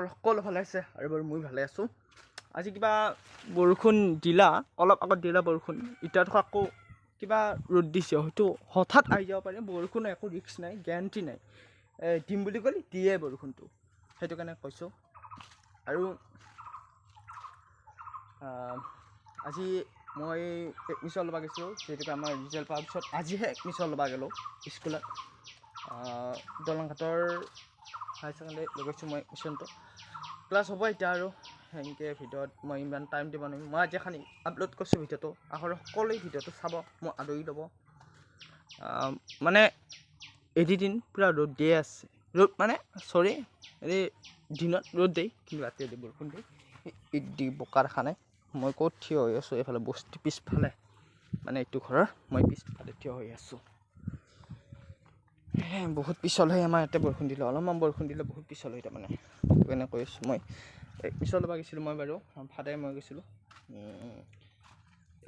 ঘৰৰ সকলো ভালে আছে আৰু বাৰু মই ভালে আছোঁ। আজি কিবা বৰষুণ দিলা, অলপ আগত দিলা বৰষুণ, এতিয়া আকৌ কিবা ৰ'দ দিছে, হয়তো হঠাৎ আহি যাব পাৰে। বৰষুণৰ একো ৰিস্ক নাই, গেৰাণ্টি নাই, দিম বুলি ক'লে দিয়ে বৰষুণটো, সেইটো কাৰণে কৈছোঁ। আৰু আজি মই এডমিশ্যন ল'ব গৈছিলোঁ, যিহেতুকে আমাৰ ৰিজাল্ট পোৱাৰ পিছত আজিহে এডমিশ্যন ল'ব গ'লোঁ স্কুলত। দলংঘাটৰ হায়াৰ ছেকেণ্ডেৰী লগাইছোঁ মই এডমিশ্যনটো। ক্লাছ হ'ব এতিয়া আৰু সেনেকৈ ভিডিঅ'ত মই ইমান টাইম দিব নোৱাৰিম। মই আজি এখন আপলোড কৰিছোঁ ভিডিঅ'টো, আখৰে সকলোৱে ভিডিঅ'টো চাব, মোক আদৰি ল'ব। মানে এদিন পূৰা ৰ'দ দিয়ে আছে, ৰ'দ মানে চৰি এই দিনত ৰ'দ দিয়ে, কিন্তু ৰাতি বৰষুণ দিয়ে, ঈদ দি বোকা দেখা নাই। মই ক'ত থিয় হৈ আছোঁ, এইফালে বস্তি পিছফালে, মানে এইটো ঘৰৰ মই পিছফালে থিয় হৈ আছোঁ। বহুত পিছল হয় আমাৰ ইয়াতে বৰষুণ দিলে, অলপমান বৰষুণ দিলে বহুত পিছল হয় তাৰমানে, সেইকাৰণে কৈ আছোঁ। মই এডমিশ্যন ল'ব গৈছিলোঁ, মই বাৰু ফাদাৰে মই গৈছিলোঁ,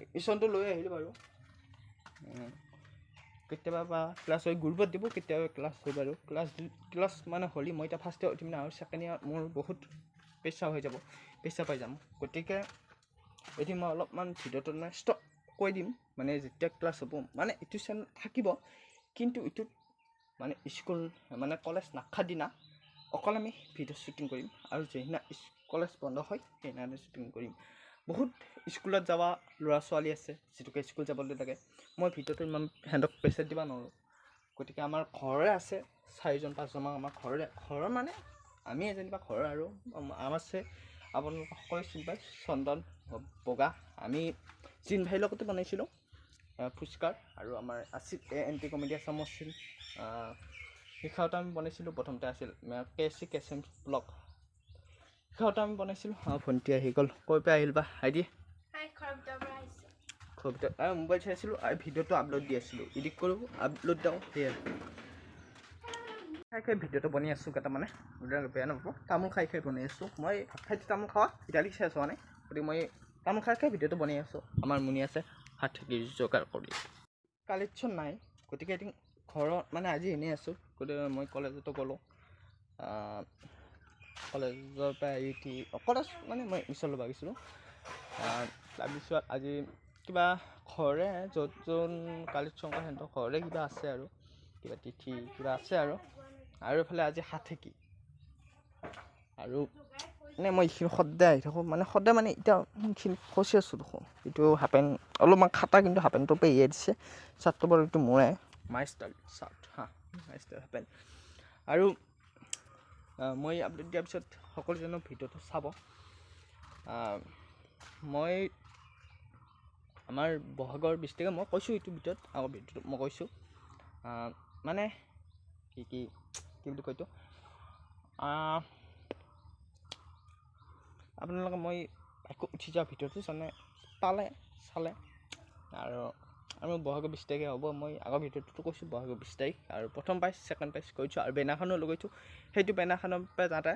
এডমিশ্যনটো লৈ আহিলোঁ বাৰু। কেতিয়াবা বা ক্লাছ হৈ গ্ৰুপত দিব, কেতিয়াবা ক্লাছ হয় বাৰু। ক্লাছ মানে হ'লে মই এতিয়া ফাৰ্ষ্ট ইয়েৰ উঠিম না, আৰু ছেকেণ্ড ইয়েৰ মোৰ বহুত প্ৰেছাৰ হৈ যাব, প্ৰেছাৰ পাই যাম। গতিকে এতিয়া মই অলপমান ভিডিঅ'টো মানে ষ্টপ কৈ দিম, মানে যেতিয়া ক্লাছ হ'ব, মানে এইটো চেনেল থাকিব, কিন্তু এইটোত মানে স্কুল মানে কলেজ নাখাৰ দিনা অকল আমি ভিডিঅ' শ্বুটিং কৰিম, আৰু যিদিনা কলেজ বন্ধ হয় সেইদিনা শ্বুটিং কৰিম। বহুত স্কুলত যোৱা ল'ৰা ছোৱালী আছে, যিটোকে স্কুল যাবলৈ লাগে, মই ভিডিঅ'টো ইমান সিহঁতক প্ৰেছাৰ দিব নোৱাৰোঁ। গতিকে আমাৰ ঘৰৰে আছে 4জন 5জনমান, আমাৰ ঘৰৰ মানে আমি যেনিবা ঘৰৰ, আৰু আমাৰ আছে আপোনালোকে সকলোৱে চিনি পায়, চন্দন বগা। আমি জিন ভাইৰ লগতে বনাইছিলোঁ ফুচকাৰ, আৰু আমাৰ আছিল এণ্টি কমেডি আছামৰ আছিল, শিক্ষাওটা আমি বনাইছিলোঁ। প্ৰথমতে আছিল কেচেম ব্লগ, শিক্ষাওটা আমি বনাইছিলোঁ। ভণ্টি আহি গ'ল, কৈ পৰা আহিল বা আইডি মোবাইল চাইছিলোঁ আৰু ভিডিঅ'টো আপলোড দি আছিলোঁ, এডিট কৰোঁ আপলোড দিওঁ, সেয়াই খাই ভিডিঅ'টো বনাই আছোঁ। কেইটামানে বেয়া নাপাব, তামোল খাই বনাই আছোঁ। মই ভাত খাই তামোল খাওঁ, ইটালী চাই আছোঁ মানে, গতিকে মই তামোল খাই ভিডিঅ'টো বনাই আছোঁ। আমাৰ মুনি আছে হাত থাকি যোগাৰ কৰি, কালেকশ্যন নাই, গতিকে এদিন ঘৰত মানে আজি এনেই আছোঁ। গতিকে মই কলেজতো গ'লোঁ, কলেজৰ পৰা আহি কলেজ মানে মই এডমিশ্যন ল'ব গৈছিলোঁ। তাৰপিছত আজি কিবা ঘৰৰে য'ত কালেকশ্যন কৰে সিহঁতৰ ঘৰৰে কিবা আছে, আৰু কিবা তিথি কিবা আছে, আৰু এইফালে আজি হাতথেকি, আৰু মানে মই এইখিনি সদায় আহি থাকোঁ, মানে সদায় মানে এতিয়া এইখিনি ফচি আছোঁ দেখোন। এইটো হাফেণ্ট অলপমান খাটা, কিন্তু হাফেণ্টটো পেহিয়ে দিছে, চাৰ্টটো বাৰু এইটো মোৰে মাই ষ্টাইল চাৰ্ট, মাই ষ্টাইল হাফেণ্ট। আৰু মই আপডেট দিয়াৰ পিছত সকলোজনক ভিডিঅ'টো চাব। মই আমাৰ বহাগৰ 20 তাৰিখে মই কৈছোঁ, এইটো ভিডিঅ'ত আগৰ ভিডিঅ'টো মই কৈছোঁ, মানে কি বুলি কয়তো, আপোনালোকে মই আকৌ উঠি যোৱা ভিডিঅ'টো চালে, আৰু বহাগৰ 20 তাৰিখে হ'ব। মই আগৰ ভিডিঅ'টো কৈছোঁ বহাগৰ 20 তাৰিখ, আৰু প্ৰথম প্ৰাইজ ছেকেণ্ড প্ৰাইজ কৰিছোঁ, আৰু বেনাৰখনো লগাইছোঁ। সেইটো বেনাৰখনৰ পৰা যাওঁতে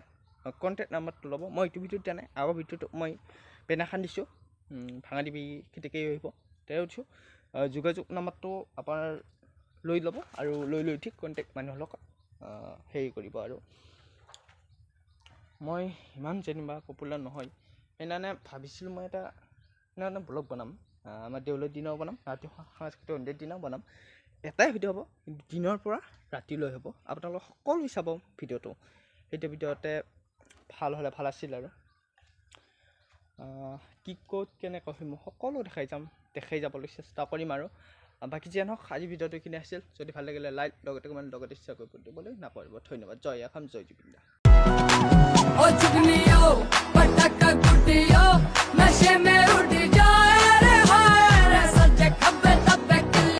কণ্টেক্ট নাম্বাৰটো ল'ব, মই এইটো ভিডিঅ'ত দিয়া নাই, আগৰ ভিডিঅ'টো মই বেনাৰখন দিছোঁ, ভাঙা দিবি কেতিয়াকৈ আহিব তেওঁ দিছোঁ। যোগাযোগ নাম্বাৰটো আপোনাৰ লৈ ল'ব, আৰু লৈ ঠিক কণ্টেক্ট মানুহৰ লগত হেৰি কৰিব। আৰু মই ইমান যেনিবা পপুলাৰ নহয়, সেইকাৰণে ভাবিছিলোঁ মই এটা ব্লগ বনাম, আমাৰ দেউলৰ দিনাও বনাম, ৰাতি সাংস্কৃতিক সন্ধিয়াৰ দিনাও বনাম। এটাই ভিডিঅ' হ'ব, কিন্তু দিনৰ পৰা ৰাতিলৈ হ'ব। আপোনালোকে সকলোৱে চাব ভিডিঅ'টো, সেইটো ভিডিঅ'তে ভাল হ'লে ভাল আছিল। আৰু কি ক'ত কেনেকৈ হয় মই সকলো দেখাই যাবলৈ চেষ্টা কৰিম। আৰু বাকী যিয়ে নহওক, আজি ভিডিঅ'টো এইখিনি আছিল। যদি ভাল লাগিলে লাইক, লগতে কমেণ্ট, লগতে শ্বেয়াৰ কৰিব দিবলৈ নাপাহৰিব। ধন্যবাদ। জয় অসম, জয় জুবিন দা। ओ चुगलियों पटक गुटियों नशे में उड़ जा।